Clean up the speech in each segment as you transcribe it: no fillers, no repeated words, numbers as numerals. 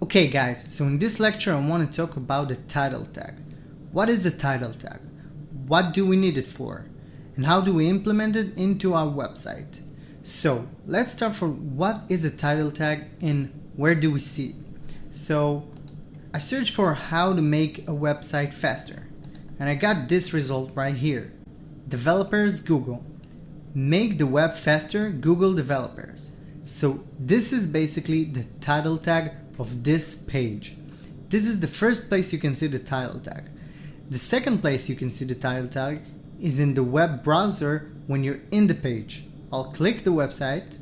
Okay guys, so in this lecture I want to talk about the title tag. What is the title tag? What do we need it for? And how do we implement it into our website? So let's start from what is a title tag and where do we see it? So I searched for how to make a website faster and I got this result right here. Developers Google. Make the web faster, Google developers. So this is basically the title tag of this page. This is the first place you can see the title tag. The second place you can see the title tag is in the web browser when you're in the page. I'll click the website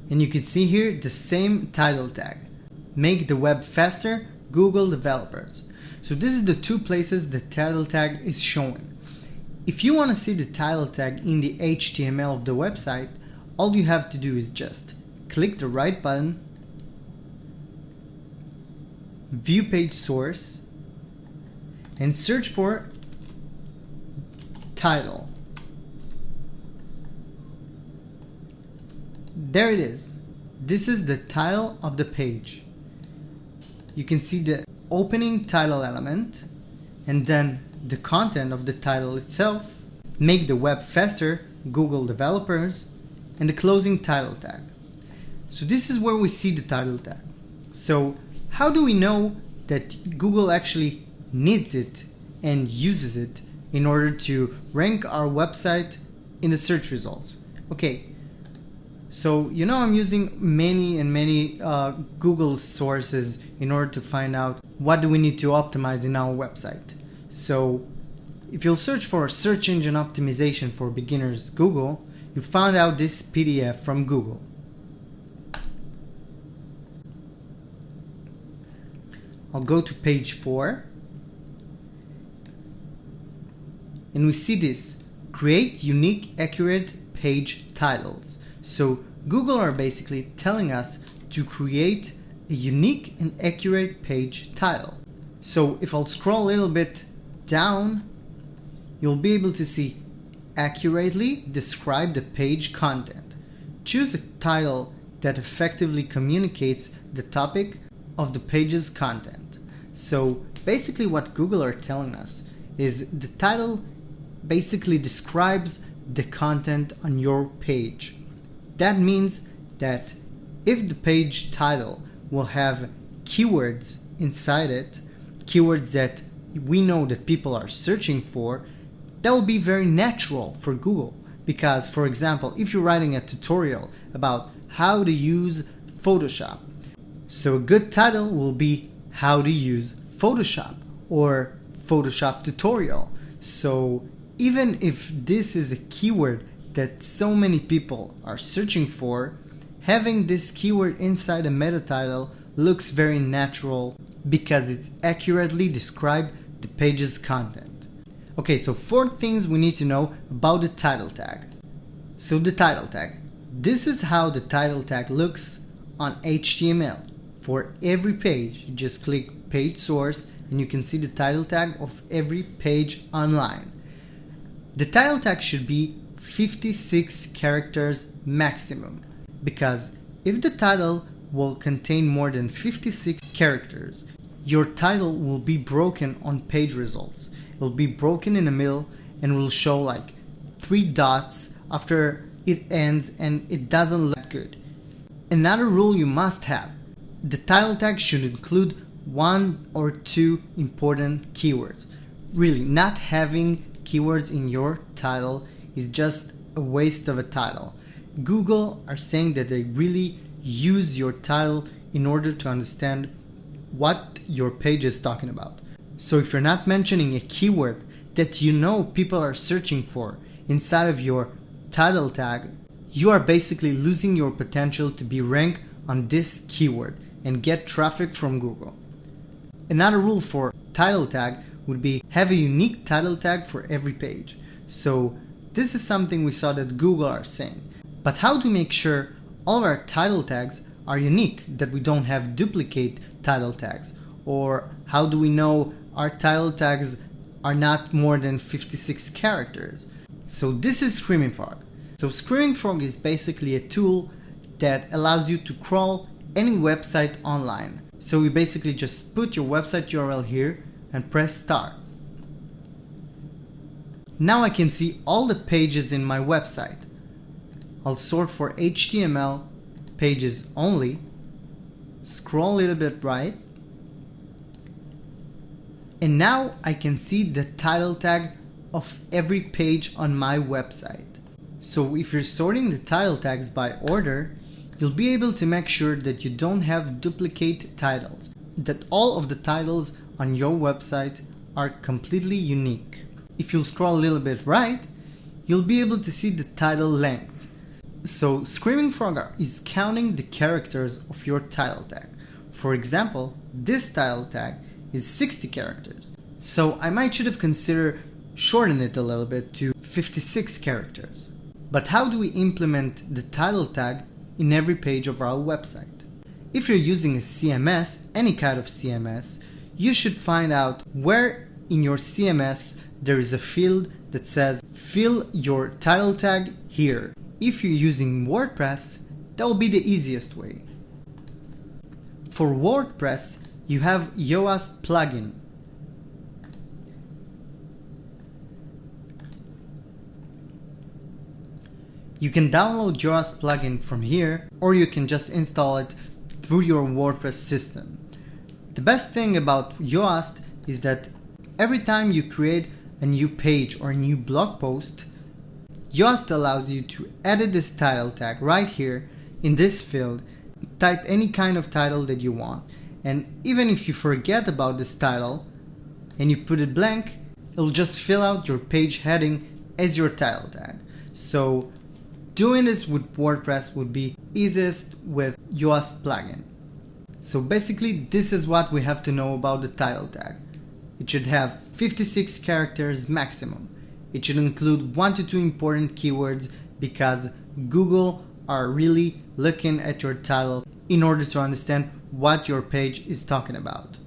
and you can see here the same title tag. Make the web faster, Google developers. So this is the two places the title tag is showing. If you want to see the title tag in the HTML of the website, all you have to do is just click the right button, view page source, and search for title. There it is. This is the title of the page. You can see the opening title element and then the content of the title itself, make the web faster, Google developers, and the closing title tag. So this is where we see the title tag. So how do we know that Google actually needs it and uses it in order to rank our website in the search results? Okay, so you know I'm using many Google sources in order to find out what do we need to optimize in our website. So if you'll search for search engine optimization for beginners Google, you found out this PDF from Google. I'll go to page 4 and we see this: create unique, accurate page titles. So Google are basically telling us to create a unique and accurate page title. So if I'll scroll a little bit down, you'll be able to see accurately describe the page content. Choose a title that effectively communicates the topic of the page's content. So basically what Google are telling us is the title basically describes the content on your page. That means that if the page title will have keywords inside it, keywords that we know that people are searching for, that will be very natural for Google. Because, for example, if you're writing a tutorial about how to use Photoshop, so a good title will be how to use Photoshop or Photoshop tutorial. So even if this is a keyword that so many people are searching for, having this keyword inside a meta title looks very natural because it accurately describes the page's content. Okay, so 4 things we need to know about the title tag. So the title tag. This is how the title tag looks on HTML. For every page, you just click page source and you can see the title tag of every page online. The title tag should be 56 characters maximum, because if the title will contain more than 56 characters, your title will be broken on page results. It will be broken in the middle and will show like 3 dots after it ends, and it doesn't look good. Another rule you must have: the title tag should include 1 or 2 important keywords. Really, not having keywords in your title is just a waste of a title. Google are saying that they really use your title in order to understand what your page is talking about. So if you're not mentioning a keyword that you know people are searching for inside of your title tag, you are basically losing your potential to be ranked on this keyword and get traffic from Google. Another rule for title tag would be have a unique title tag for every page. So this is something we saw that Google are saying. But how to make sure all of our title tags are unique, that we don't have duplicate title tags? Or how do we know our title tags are not more than 56 characters? So this is Screaming Frog. So Screaming Frog is basically a tool that allows you to crawl any website online. So you basically just put your website URL here and press start. Now I can see all the pages in my website. I'll sort for HTML pages only, scroll a little bit right, and now I can see the title tag of every page on my website. So if you're sorting the title tags by order, you'll be able to make sure that you don't have duplicate titles, that all of the titles on your website are completely unique. If you'll scroll a little bit right, you'll be able to see the title length. So Screaming Frog is counting the characters of your title tag. For example, this title tag is 60 characters. So I might should have considered shortening it a little bit to 56 characters. But how do we implement the title tag in every page of our website? If you're using a CMS, any kind of CMS, you should find out where in your CMS there is a field that says fill your title tag here. If you're using WordPress, that will be the easiest way. For WordPress, you have Yoast plugin. You can download Yoast plugin from here, or you can just install it through your WordPress system. The best thing about Yoast is that every time you create a new page or a new blog post, Yoast allows you to edit this title tag right here in this field, type any kind of title that you want, and even if you forget about this title and you put it blank, it'll just fill out your page heading as your title tag. So doing this with WordPress would be easiest with Yoast plugin. So basically this is what we have to know about the title tag. It should have 56 characters maximum. It should include 1 to 2 important keywords because Google are really looking at your title in order to understand what your page is talking about.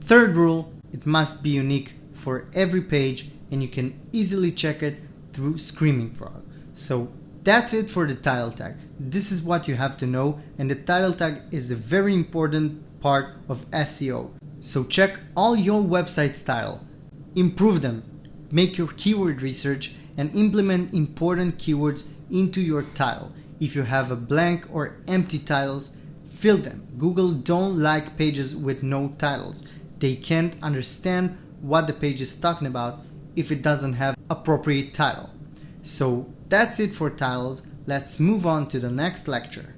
Third rule, it must be unique for every page and you can easily check it through Screaming Frog. So that's it for the title tag. This is what you have to know, and the title tag is a very important part of SEO. So check all your website style, improve them, make your keyword research, and implement important keywords into your title. If you have a blank or empty titles, fill them. Google don't like pages with no titles. They can't understand what the page is talking about if it doesn't have appropriate title. So that's it for titles. Let's move on to the next lecture.